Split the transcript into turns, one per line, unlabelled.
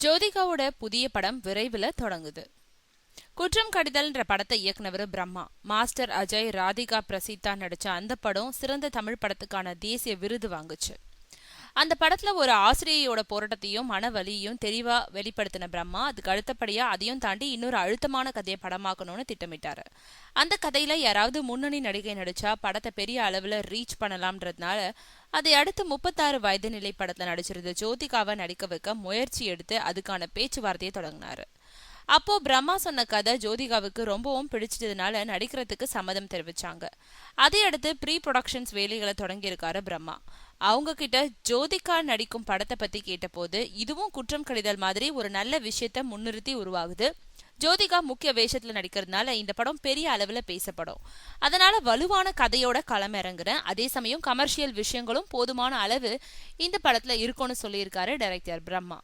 ஜோதிகாவோட புதிய படம் விரைவில் தொடங்குது. குற்றம் கடிதல்ன்ற படத்தை இயக்குனவர் பிரம்மா. மாஸ்டர் அஜய், ராதிகா பிரசீதா நடிச்ச அந்த படம் சிறந்த தமிழ் படத்துக்கான தேசிய விருது வாங்குச்சு. அந்த படத்துல ஒரு ஆசிரியையோட போராட்டத்தையும் மனவலியையும் தெளிவா வெளிப்படுத்தின பிரம்மா அதுக்கு அடுத்தபடியா அதையும் தாண்டி இன்னொரு அழுத்தமான கதையை படமாக்கணும்னு திட்டமிட்டாரு. அந்த கதையில யாராவது முன்னணி நடிகை நடிச்சா படத்தை பெரிய அளவுல ரீச் பண்ணலாம்ன்றதுனால அதை அடுத்து 36 வயது நிலை படத்துல நடிச்சிருந்த ஜோதிகாவை நடிக்க வைக்க முயற்சி எடுத்து அதுக்கான பேச்சுவார்த்தையை தொடங்கினாரு. அப்போ பிரம்மா சொன்ன கதை ஜோதிகாவுக்கு ரொம்பவும் பிடிச்சதுனால நடிக்கிறதுக்கு சம்மதம் தெரிவிச்சாங்க. அதையடுத்து ப்ரீ ப்ரொடக்ஷன்ஸ் வேலைகளை தொடங்கியிருக்காரு பிரம்மா. அவங்க கிட்ட ஜோதிகா நடிக்கும் படத்தை பத்தி கேட்டபோது இதுவும் குற்றம் கடிதல் மாதிரி ஒரு நல்ல விஷயத்த முன்னிறுத்தி உருவாகுது. ஜோதிகா முக்கிய வேஷத்துல நடிக்கிறதுனால இந்த படம் பெரிய அளவுல பேசப்படும். அதனால வலுவான கதையோட களம் இறங்குறேன். அதே சமயம் கமர்ஷியல் விஷயங்களும் போதுமான அளவு இந்த படத்துல இருக்கும்னு சொல்லியிருக்காரு டைரக்டர் பிரம்மா.